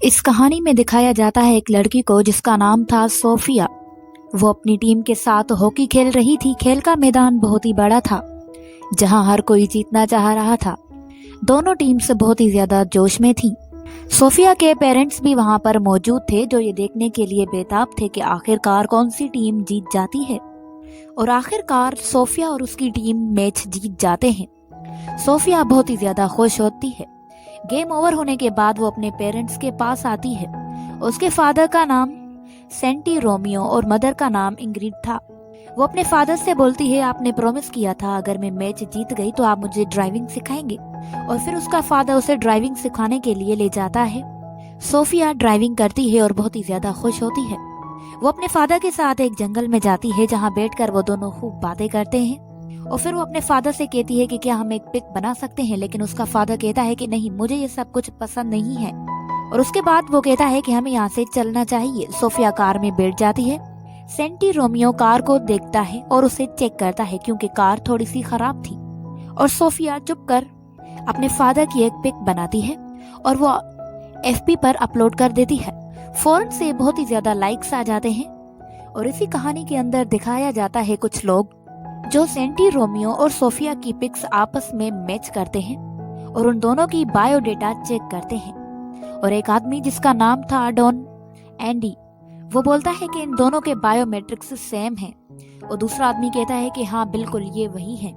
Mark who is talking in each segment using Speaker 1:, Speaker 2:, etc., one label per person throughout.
Speaker 1: इस कहानी में दिखाया जाता है एक लड़की को जिसका नाम था सोफिया। वो अपनी टीम के साथ हॉकी खेल रही थी। खेल का मैदान बहुत ही बड़ा था जहां हर कोई जीतना चाह रहा था। दोनों टीम्स बहुत ही ज्यादा जोश में थी। सोफिया के पेरेंट्स भी वहां पर मौजूद थे जो ये देखने के लिए बेताब थे कि आखिरकार कौन सी टीम जीत जाती है। और आखिरकार सोफिया और उसकी टीम मैच जीत जाते हैं। सोफिया बहुत ही ज्यादा खुश होती है। गेम ओवर होने के बाद वो अपने पेरेंट्स के पास आती है। उसके फादर का नाम सेंटी रोमियो और मदर का नाम इंग्रिड था। वो अपने फादर से बोलती है, आपने प्रॉमिस किया था अगर मैं मैच जीत गई तो आप मुझे ड्राइविंग सिखाएंगे। और फिर उसका फादर उसे ड्राइविंग सिखाने के लिए ले जाता है। सोफिया ड्राइविंग करती है और बहुत ही ज्यादा खुश होती है। वो अपने फादर के साथ एक जंगल में जाती है जहाँ बैठकर वो दोनों खूब बातें करते हैं। और फिर वो अपने फादर से कहती है कि क्या हम एक पिक बना सकते हैं, लेकिन उसका फादर कहता है कि नहीं, मुझे ये सब कुछ पसंद नहीं है। और उसके बाद वो कहता है कि हमें यहाँ से चलना चाहिए। सोफिया कार में बैठ जाती है। सेंटी रोमियो कार को देखता है और उसे चेक करता है क्योंकि कार थोड़ी सी खराब थी। और सोफिया चुप कर अपने फादर की एक पिक बनाती है और वो एफबी पर अपलोड कर देती है। फौरन से बहुत ही ज्यादा लाइक्स आ जाते हैं। और इसी कहानी के अंदर दिखाया जाता है कुछ लोग जो सेंटी रोमियो और सोफिया की पिक्स आपस में मैच करते हैं और उन दोनों की बायोडेटा चेक करते हैं। और एक आदमी जिसका नाम था डॉन एंडी, वो बोलता है कि इन दोनों के बायोमेट्रिक्स सेम हैं। और दूसरा आदमी कहता है कि हाँ बिल्कुल ये वही है।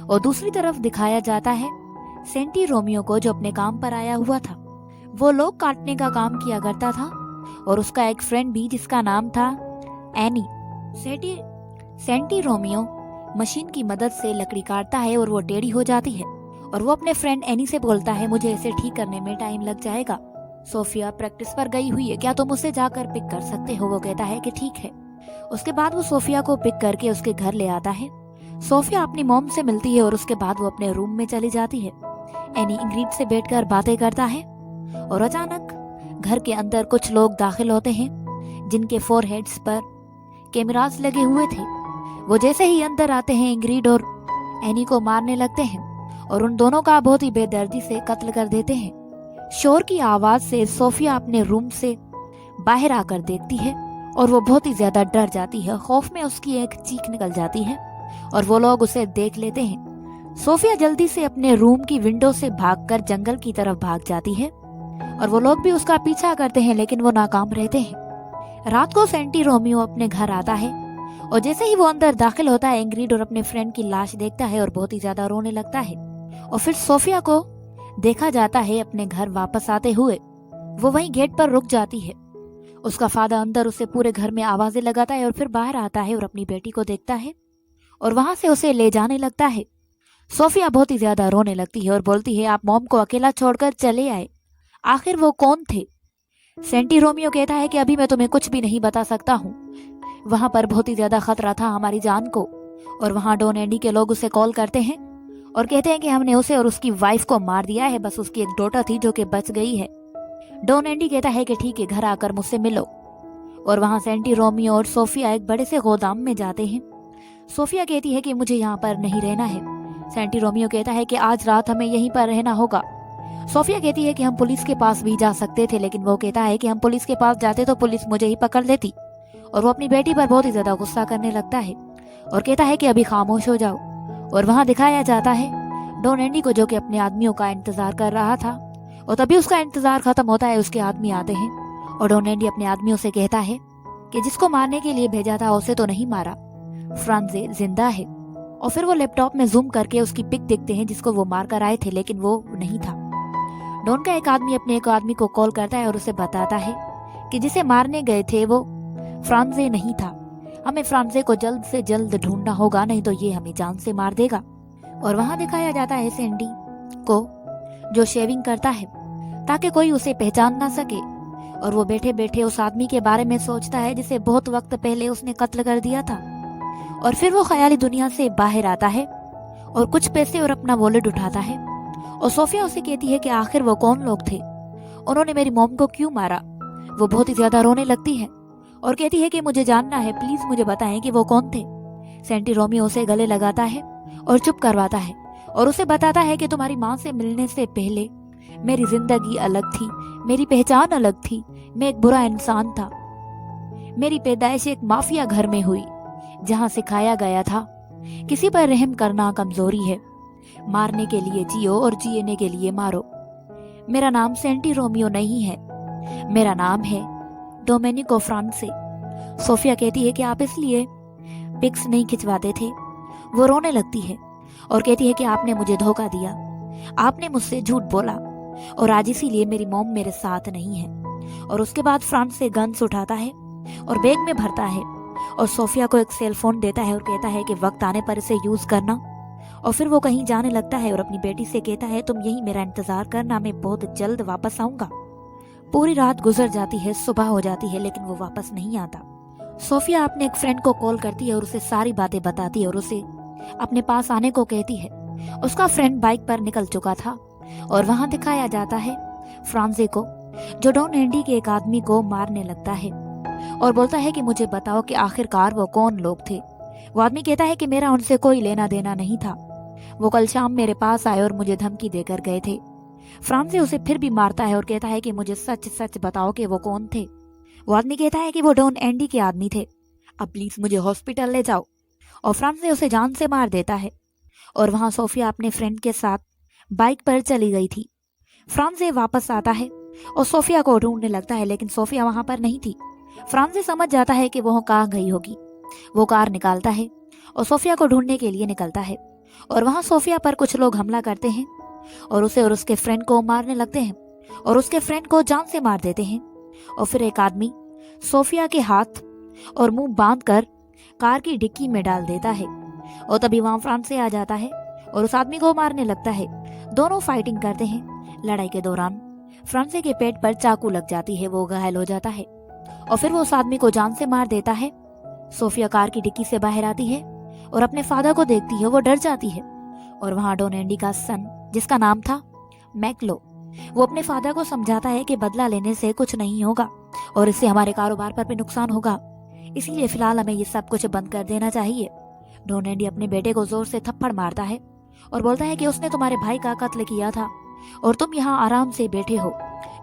Speaker 1: और दूसरी तरफ दिखाया जाता है सेंटी रोमियो को जो अपने काम पर आया हुआ था। वो लोग काटने का काम किया करता था और उसका एक फ्रेंड भी जिसका नाम था एनी। सेंटी रोमियो मशीन की मदद से लकड़ी काटता है और वो टेढ़ी हो जाती है। और वो अपने फ्रेंड एनी से बोलता है, मुझे इसे ठीक करने में टाइम लग जाएगा। सोफिया प्रैक्टिस पर गई हुई है, क्या तुम उसे जाकर पिक कर सकते हो? वो कहता है कि ठीक है। उसके बाद वो सोफिया को पिक करके उसके घर ले आता है। सोफिया अपनी मॉम से मिलती है और उसके बाद वो अपने रूम में चली जाती है। एनी इंग्रिड से बैठकर बातें करता है और अचानक घर के अंदर कुछ लोग दाखिल होते हैं जिनके फोरहेड्स पर कैमरास लगे हुए थे। वो जैसे ही अंदर आते हैं इंग्रिड और एनी को मारने लगते हैं और उन दोनों का बहुत ही बेदर्दी से कत्ल कर देते हैं। शोर की आवाज से सोफिया अपने रूम से बाहर आकर देखती है और वो बहुत ही ज्यादा डर जाती है। खौफ में उसकी एक चीख निकल जाती है और वो लोग उसे देख लेते हैं। सोफिया जल्दी से अपने रूम की विंडो से भागकर जंगल की तरफ भाग जाती है और वो लोग भी उसका पीछा करते हैं लेकिन वो नाकाम रहते हैं। रात को सेंटी रोमियो अपने घर आता है और जैसे ही वो अंदर दाखिल होता है इंग्रिड और अपने फ्रेंड की लाश देखता है और बहुत ही ज्यादा रोने लगता है। और फिर सोफिया को देखा जाता है अपने घर वापस आते हुए। वो वहीं गेट पर रुक जाती है। उसका फादर अंदर उसे पूरे घर में आवाजें लगाता है और फिर बाहर आता है और अपनी बेटी को देखता है और वहां से उसे ले जाने लगता है। सोफिया बहुत ही ज्यादा रोने लगती है और बोलती है, आप मॉम को अकेला छोड़कर चले आए, आखिर वो कौन थे? सेंटी रोमियो कहता है कि अभी मैं तुम्हें कुछ भी नहीं बता सकता हूँ। वहां पर बहुत ही ज्यादा खतरा था हमारी जान को। और वहां डॉन एंडी के लोग उसे कॉल करते हैं और कहते हैं कि हमने उसे और उसकी वाइफ को मार दिया है, बस उसकी एक डॉटर थी जो कि बच गई है। डॉन एंडी कहता है कि ठीक है, घर आकर मुझसे मिलो। और वहां सेंटी रोमियो और सोफिया एक बड़े से गोदाम में जाते हैं। सोफिया कहती है कि मुझे यहाँ पर नहीं रहना है। सेंटी रोमियो कहता है कि आज रात हमें यहीं पर रहना होगा। सोफिया कहती है कि हम पुलिस के पास भी जा सकते थे, लेकिन वो कहता है कि हम पुलिस के पास जाते तो पुलिस मुझे ही पकड़ लेती। और वो अपनी बेटी पर बहुत ही ज्यादा गुस्सा करने लगता है और कहता है कि अभी खामोश हो जाओ। और वहां दिखाया जाता है डॉन एंडी को जो कि अपने आदमियों का इंतजार कर रहा था। और तभी उसका इंतजार खत्म होता है, उसके आदमी आते हैं और डॉन एंडी अपने आदमियों से कहता है कि जिसको मारने के लिए भेजा था उसे तो नहीं मारा, फ्रांजे जिंदा है। और फिर वो लैपटॉप में जूम करके उसकी पिक देखते हैं जिसको वो मार कर आए थे, लेकिन वो नहीं था। डॉन का एक आदमी अपने एक आदमी को कॉल करता है और उसे बताता है कि जिसे मारने गए थे वो फ्रांजे नहीं था। हमें फ्रांजे को जल्द से जल्द ढूंढना होगा, नहीं तो ये हमें जान से मार देगा। और वहां दिखाया जाता है सेंडी को जो शेविंग करता है ताकि कोई उसे पहचान ना सके। और वो बैठे बैठे उस आदमी के बारे में सोचता है जिसे बहुत वक्त पहले उसने कत्ल कर दिया था। और फिर वो ख्याली दुनिया से बाहर आता है और कुछ पैसे और अपना वॉलेट उठाता है। और सोफिया उसे कहती है कि आखिर वो कौन लोग थे, उन्होंने मेरी मॉम को क्यों मारा? वो बहुत ही ज्यादा रोने लगती है और कहती है कि मुझे जानना है, प्लीज मुझे बताएं कि वो कौन थे। सेंटी रोमियो उसे गले लगाता है और चुप करवाता है और उसे बताता है कि तुम्हारी माँ से मिलने से पहले मेरी जिंदगी अलग थी, मेरी पहचान अलग थी, मैं एक बुरा इंसान था। मेरी पैदाइश एक माफिया घर में हुई, जहाँ सिखाया गया था किसी पर रहम करना कमजोरी है, मारने के लिए जियो और जीने के लिए मारो। मेरा नाम सेंटी रोमियो नहीं है, मेरा नाम है डोमेनिको फ्रांसे। सोफिया कहती है कि आप इसलिए पिक्स नहीं खिंचवाते थे। वो रोने लगती है और कहती है कि आपने मुझे धोखा दिया, आपने मुझसे झूठ बोला और आज इसीलिए मेरी मॉम मेरे साथ नहीं है। और उसके बाद फ्रांसे गन्स उठाता है और बैग में भरता है और सोफिया को एक सेल फोन देता है और कहता है कि वक्त आने पर इसे यूज करना। और फिर वो कहीं जाने लगता है और अपनी बेटी से कहता है तुम यही मेरा इंतजार करना, मैं बहुत जल्द वापस आऊंगा। पूरी रात गुजर जाती है, सुबह हो जाती है, लेकिन वो वापस नहीं आता। सोफिया अपने एक फ्रेंड को कॉल करती है और उसे सारी बातें बताती है और उसे अपने पास आने को कहती है। उसका फ्रेंड बाइक पर निकल चुका था और वहां दिखाया जाता है फ्रांसे को, जो डॉन एंडी के एक आदमी को मारने लगता है और बोलता है कि मुझे बताओ कि आखिरकार वो कौन लोग थे। वो आदमी कहता है कि मेरा उनसे कोई लेना देना नहीं था, वो कल शाम मेरे पास आए और मुझे धमकी देकर गए थे। फ्रांसे उसे फिर भी मारता है और कहता है कि मुझे सच सच बताओ कि वो कौन थे। वो आदमी कहता है कि वो डॉन एंडी के आदमी थे, अब प्लीज मुझे हॉस्पिटल ले जाओ। और फ्रांसे उसे जान से मार देता है। और वहां सोफिया अपने फ्रेंड के साथ बाइक पर चली गई थी। फ्रांसे वापस आता है और सोफिया को ढूंढने लगता है, लेकिन सोफिया वहां पर नहीं थी। फ्रांसे समझ जाता है कि वो कहाँ गई होगी। वो कार निकालता है और सोफिया को ढूंढने के लिए निकलता है और वहां सोफिया पर कुछ लोग हमला करते हैं और उसे और उसके फ्रेंड को मारने लगते हैं और उसके फ्रेंड को जान से मार देते हैं। और फिर एक आदमी सोफिया के हाथ और मुंह बांधकर कार की डिक्की में डाल देता है और तभी वहां फ्रांसे आ जाता है और उस आदमी को मारने लगता है। दोनों फाइटिंग करते हैं। लड़ाई के दौरान फ्रांसे के पेट पर चाकू लग जाती है, वो घायल हो जाता है और फिर वो उस आदमी को जान से मार देता है। सोफिया कार की डिक्की से बाहर आती है और अपने फादर को देखती है, वो डर जाती है। और वहां डॉन एंडी का सन, जिसका नाम था मैक्लो, वो अपने फादर को समझाता है कि बदला लेने से कुछ नहीं होगा और इससे हमारे कारोबार पर भी नुकसान होगा, इसीलिए फिलहाल हमें ये सब कुछ बंद कर देना चाहिए। डॉन एंडी अपने बेटे को जोर से थप्पड़ मारता है और बोलता है कि उसने तुम्हारे भाई का कत्ल किया था और तुम यहाँ आराम से बैठे हो।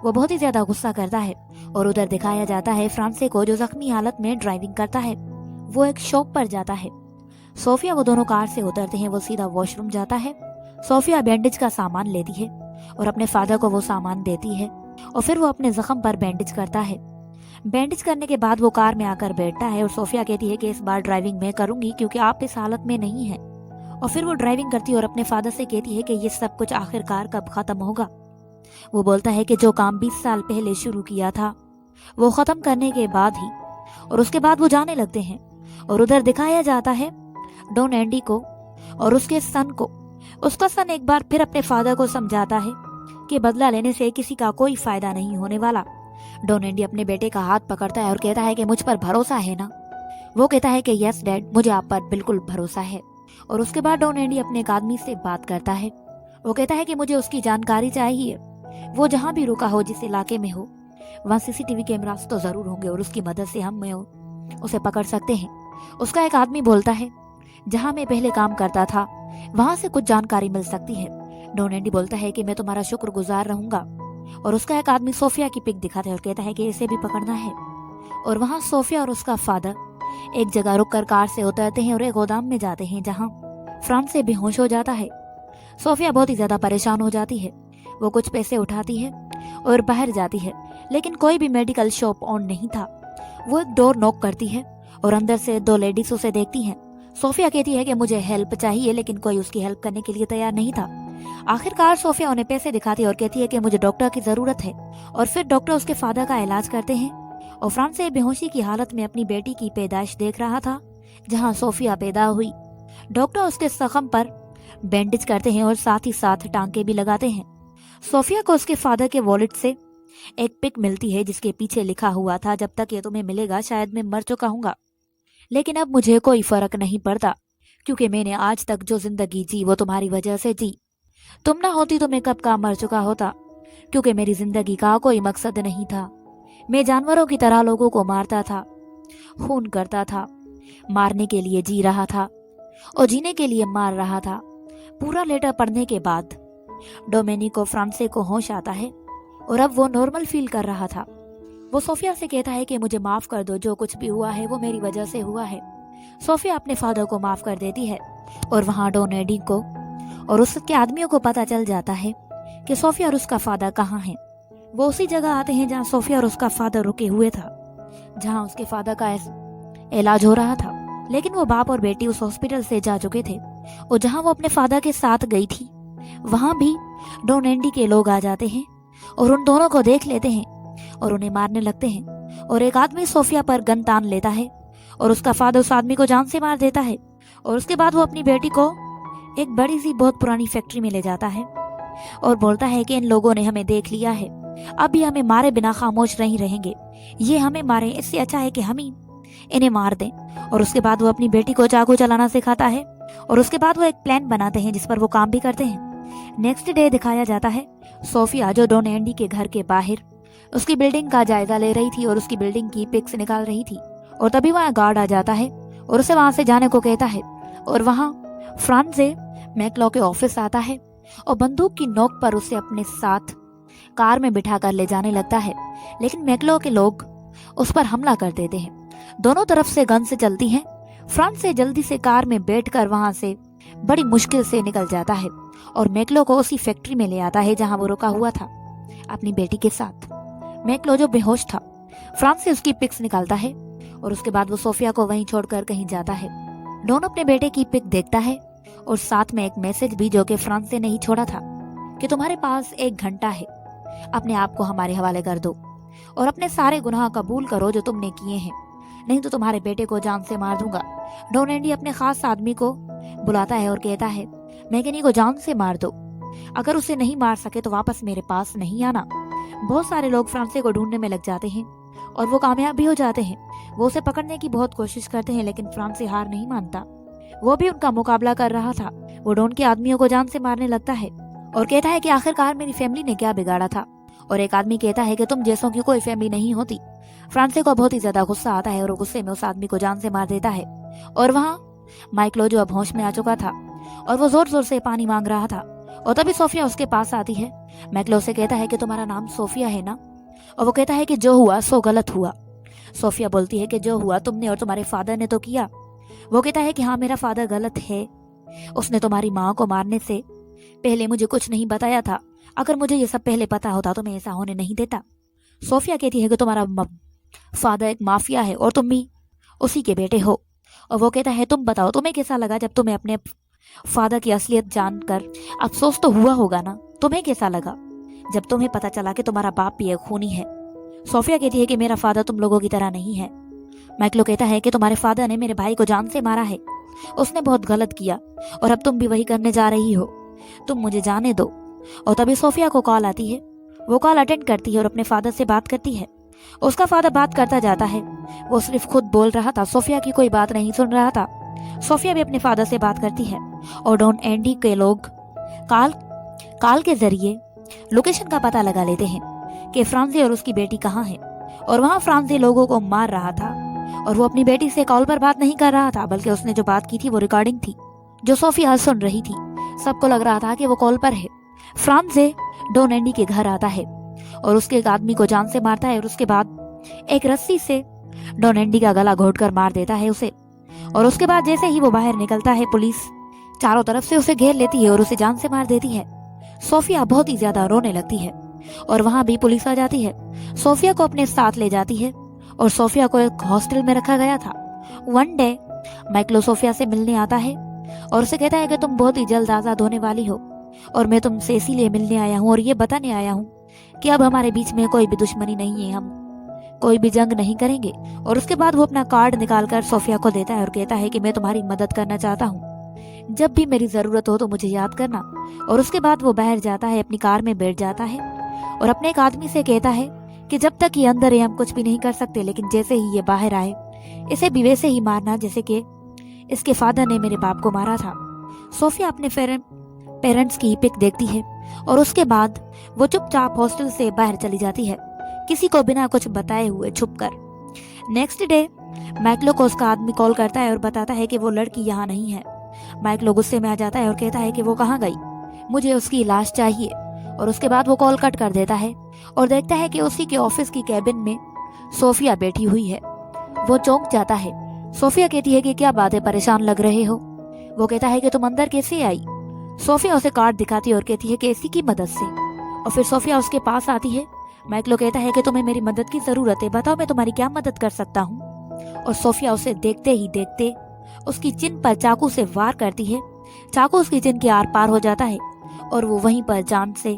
Speaker 1: वो बहुत ही ज्यादा गुस्सा करता है और उधर दिखाया जाता है फ्रांसे को, जो जख्मी हालत में ड्राइविंग करता है। वो एक शॉप पर जाता है। सोफिया वो दोनों कार से उतरते हैं, वो सीधा वॉशरूम जाता है। सोफिया बैंडेज का सामान लेती है और अपने फादर को वो सामान देती है और फिर वो अपने जख्म पर बैंडेज करता है। बैंडेज करने के बाद वो कार में आकर बैठता है और सोफिया कहती है कि इस बार ड्राइविंग मैं करूंगी क्योंकि आप इस हालत में नहीं हैं। और फिर वो ड्राइविंग करती है और अपने फादर से कहती है कि ये सब कुछ आखिरकार कब खत्म होगा। वो बोलता है कि जो काम 20 साल पहले शुरू किया था वो खत्म करने के बाद ही। और उसके बाद वो जाने लगते हैं और उधर दिखाया जाता है डॉन एंडी को और उसके सन को। उसका सन एक बार फिर अपने फादर को समझाता है कि बदला लेने से किसी का कोई फायदा नहीं होने वाला। डॉन एंडी अपने बेटे का हाथ पकड़ता है और कहता है कि मुझ पर भरोसा है ना। वो कहता है कि यस डैड, मुझे आप पर बिल्कुल भरोसा है। और उसके बाद डॉन एंडी अपने एक आदमी से बात करता है। वो कहता है कि मुझे उसकी जानकारी चाहिए, वो जहाँ भी रुका हो, जिस इलाके में हो, वहाँ सीसीटीवी कैमरास तो जरूर होंगे और उसकी मदद से हम उसे पकड़ सकते हैं। उसका एक आदमी बोलता है जहाँ मैं पहले काम करता था वहां से कुछ जानकारी मिल सकती है। डॉन एंडी बोलता है कि मैं तुम्हारा शुक्रगुजार रहूंगा। और उसका एक आदमी सोफिया की पिक दिखाता है और कहता है कि इसे भी पकड़ना है। और वहां सोफिया और उसका फादर एक जगह रुककर कार से उतरते हैं और एक गोदाम में जाते हैं जहां फ्रांसे बेहोश हो जाता है। सोफिया बहुत ही ज्यादा परेशान हो जाती है। वो कुछ पैसे उठाती है और बाहर जाती है, लेकिन कोई भी मेडिकल शॉप ऑन नहीं था। वो एक डोर नॉक करती है और अंदर से 2 लेडीज उसे देखती हैं। सोफिया कहती है कि मुझे हेल्प चाहिए, लेकिन कोई उसकी हेल्प करने के लिए तैयार नहीं था। आखिरकार सोफिया उन्हें पैसे दिखाती है और कहती है कि मुझे डॉक्टर की जरूरत है। और फिर डॉक्टर उसके फादर का इलाज करते हैं और फ्रांसे बेहोशी की हालत में अपनी बेटी की पैदाइश देख रहा था जहां सोफिया पैदा हुई। डॉक्टर उसके जख्म पर बैंडेज करते हैं और साथ ही साथ टांके भी लगाते हैं। सोफिया को उसके फादर के वॉलेट से एक पिक मिलती है जिसके पीछे लिखा हुआ था, जब तक ये तुम्हें मिलेगा शायद मैं मर चुका हूँगा, लेकिन अब मुझे कोई फर्क नहीं पड़ता क्योंकि मैंने आज तक जो जिंदगी जी वो तुम्हारी वजह से जी। तुम ना होती तो मैं कब का मर चुका होता, क्योंकि मेरी जिंदगी का कोई मकसद नहीं था। मैं जानवरों की तरह लोगों को मारता था, खून करता था, मारने के लिए जी रहा था और जीने के लिए मार रहा था। पूरा लेटर पढ़ने के बाद डोमेनिको फ्रांसे को होश आता है और अब वो नॉर्मल फील कर रहा था। वो सोफिया से कहता है कि मुझे माफ कर दो, जो कुछ भी हुआ है वो मेरी वजह से हुआ है। सोफिया अपने फादर को माफ कर देती है और वहाँ डॉन एडी को और उसके आदमियों को पता चल जाता है कि सोफिया और उसका फादर कहाँ है। वो उसी जगह आते हैं जहाँ सोफिया और उसका फादर रुके हुए था, जहाँ उसके फादर का इलाज हो रहा था। लेकिन वो बाप और बेटी उस हॉस्पिटल से जा चुके थे और जहाँ वो अपने फादर के साथ गई थी वहाँ भी डॉन एडी के लोग आ जाते हैं और उन दोनों को देख लेते हैं और उन्हें मारने लगते हैं। और एक आदमी सोफिया पर गन तान लेता है और उसका फादर उस आदमी को जान से मार देता है। और उसके बाद वो अपनी बेटी को एक बड़ी सी बहुत पुरानी फैक्ट्री में ले जाता है और बोलता है कि इन लोगों ने हमें देख लिया है, अब भी हमें मारे बिना खामोश नहीं रहेंगे, ये हमें मारे, इससे अच्छा है कि हम ही इन्हें मार दें। और उसके बाद वो अपनी बेटी को चाकू चलाना सिखाता है और उसके बाद वो एक प्लान बनाते हैं जिस पर वो काम भी करते हैं। नेक्स्ट डे दिखाया जाता है सोफिया जो डॉन एडी के घर के बाहर उसकी बिल्डिंग का जायजा ले रही थी और उसकी बिल्डिंग की पिक्स निकाल रही थी। और तभी वहाँ गार्ड आ जाता है और उसे वहां से जाने को कहता है। और वहाँ फ्रांसे मैक्लो के ऑफिस आता है और बंदूक की नोक पर उसे अपने साथ कार में बिठा कर ले जाने लगता है। लेकिन मैक्लो के लोग उस पर हमला कर देते हैं, दोनों तरफ से गन से चलती हैं। फ्रांसे जल्दी से कार में बैठकर वहां से बड़ी मुश्किल से निकल जाता है और मैक्लो को उसी फैक्ट्री में ले आता है जहां वो रुका हुआ था अपनी बेटी के साथ। मैक्लो जो बेहोश था, फ्रांसे उसकी पिक्स निकालता है और उसके बाद वो सोफिया को वहीं छोड़कर कहीं जाता है। डॉन अपने बेटे की पिक देखता है और साथ में एक मैसेज भी जो कि फ्रांसे ने ही छोड़ा था कि तुम्हारे पास 1 घंटा है, अपने आप को हमारे हवाले कर दो और अपने सारे गुनाह कबूल करो जो तुमने किए हैं, नहीं तो तुम्हारे बेटे को जान से मार दूंगा। डॉन एडी अपने खास आदमी को बुलाता है और कहता है मैकेनी को जान से मार दो, अगर उसे नहीं मार सके तो वापस मेरे पास नहीं आना। बहुत सारे लोग फ्रांसे को ढूंढने में लग जाते हैं और वो कामयाब भी हो जाते हैं। वो उसे पकड़ने की बहुत कोशिश करते हैं लेकिन फ्रांसे हार नहीं मानता। वो भी उनका मुकाबला कर रहा था। वो डॉन के आदमियों को जान से मारने लगता है और कहता है कि आखिरकार मेरी फैमिली ने क्या बिगाड़ा था। और एक आदमी कहता है कि तुम जैसों की कोई फैमिली नहीं होती। फ्रांसे को बहुत ही ज्यादा गुस्सा आता है और गुस्से में उस आदमी को जान से मार देता है। और वहाँ माइक्लो जो अब होश में आ चुका था और वो जोर जोर से पानी मांग रहा था और तभी सोफिया उसके पास आती है। मैक्लो से कहता है कि तुम्हारा नाम सोफिया है ना? और वो कहता है कि जो हुआ सो गलत हुआ। सोफिया बोलती है कि जो हुआ तुमने और तुम्हारे फादर ने तो किया। वो कहता है कि हाँ मेरा फादर गलत है, उसने तुम्हारी माँ को मारने से पहले मुझे कुछ नहीं बताया था, अगर मुझे ये सब पहले पता होता तो मैं ऐसा होने नहीं देता। सोफिया कहती है कि तुम्हारा फादर एक माफिया है और तुम भी उसी के बेटे हो। और वो कहता है तुम बताओ तुम्हें कैसा लगा जब तुम्हें अपने फादर की असलियत जानकर, अफसोस तो हुआ होगा ना, तुम्हें कैसा लगा जब तुम्हें पता चला कि तुम्हारा बाप भी एक खूनी है? सोफिया कहती है कि मेरा फादर तुम लोगों की तरह नहीं है। मैक्लो कहता है कि तुम्हारे फादर ने मेरे भाई को जान से मारा है, उसने बहुत गलत किया और अब तुम भी वही करने जा रही हो, तुम मुझे जाने दो। और तभी सोफिया को कॉल आती है। वो कॉल अटेंड करती है और अपने फादर से बात करती है। उसका फादर बात करता जाता है, वो सिर्फ खुद बोल रहा था, सोफिया की कोई बात नहीं सुन रहा था। सोफिया भी अपने फादर से बात करती है और डॉन एडी के लोग काल के जरिए लोकेशन का पता लगा लेते हैं कि फ्रांसे और उसकी बेटी कहाँ है। और वहाँ फ्रांसे लोगों को मार रहा था और वो अपनी बेटी से कॉल पर बात नहीं कर रहा था, बल्कि उसने जो बात की थी वो रिकॉर्डिंग थी जो सोफिया सुन रही थी। सबको लग रहा था कि वो कॉल पर है। फ्रांसे डॉन एडी के घर आता है और उसके एक आदमी को जान से मारता है और उसके बाद एक रस्सी से डॉन एडी का गला घोंटकर मार देता है उसे। और उसके बाद जैसे ही वो बाहर निकलता है, पुलिस चारों तरफ से उसे घेर लेती है और उसे जान से मार देती है। सोफिया बहुत ही ज्यादा रोने लगती है और वहां भी पुलिस आ जाती है, सोफिया को अपने साथ ले जाती है और सोफिया को एक हॉस्टल में रखा गया था। वन डे मैक्लो सोफिया से मिलने आता है और उसे कहता है कि तुम बहुत ही जल्द आजाद होने वाली हो और मैं तुमसे इसीलिए मिलने आया हूँ और ये बताने आया हूँ कि अब हमारे बीच में कोई भी दुश्मनी नहीं है, हम कोई भी जंग नहीं करेंगे। और उसके बाद वो अपना कार्ड निकालकर सोफिया को देता है और कहता है कि मैं तुम्हारी मदद करना चाहता हूँ, जब भी मेरी जरूरत हो तो मुझे याद करना। और उसके बाद वो बाहर जाता है, अपनी कार में बैठ जाता है और अपने एक आदमी से कहता है कि जब तक ये अंदर है हम कुछ भी नहीं कर सकते, लेकिन जैसे ही ये बाहर आए इसे भी वैसे ही मारना जैसे कि इसके फादर ने मेरे बाप को मारा था। सोफिया अपने पेरेंट्स की पिक देखती है और उसके बाद वो चुपचाप हॉस्टल से बाहर चली जाती है, किसी को बिना कुछ बताए हुए छुपकर। नेक्स्ट डे मैक्लो को उसका आदमी कॉल करता है और बताता है कि वो लड़की यहाँ नहीं है। मैक्लो गुस्से में आ जाता है और कहता है कि वो कहाँ गई। مجھے اس کی لاش چاہیے۔ اور اس کے بعد وہ کال کٹ کر دیتا ہے اور دیکھتا ہے کہ اسی کے آفس کی کیبن میں صوفیہ بیٹھی ہوئی ہے۔ وہ چونک جاتا ہے۔ صوفیہ کہتی ہے کہ کیا بات ہے، پریشان لگ رہے ہو؟ وہ کہتا ہے کہ تم اندر کیسے آئی؟ صوفیہ اسے کارڈ دکھاتی ہے اور کہتی ہے کہ اسی کی مدد سے۔ اور پھر صوفیہ اس کے پاس آتی ہے۔ مائکلو کہتا ہے کہ تمہیں میری مدد کی ضرورت ہے، بتاؤ میں تمہاری کیا مدد کر سکتا ہوں؟ اور صوفیہ اسے دیکھتے ہی دیکھتے اس کی چن پر چاقو سے وار کرتی ہے۔ چاقو اس کی چن کے آر پار ہو جاتا ہے اور وہ وہیں پر جان سے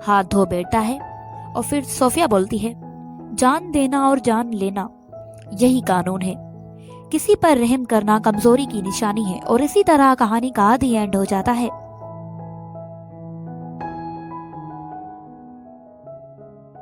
Speaker 1: ہاتھ دھو بیٹھتا ہے۔ اور پھر صوفیہ بولتی ہے، جان دینا اور جان لینا یہی قانون ہے، کسی پر رحم کرنا کمزوری کی نشانی ہے۔ اور اسی طرح کہانی کا آدھی اینڈ ہو جاتا ہے۔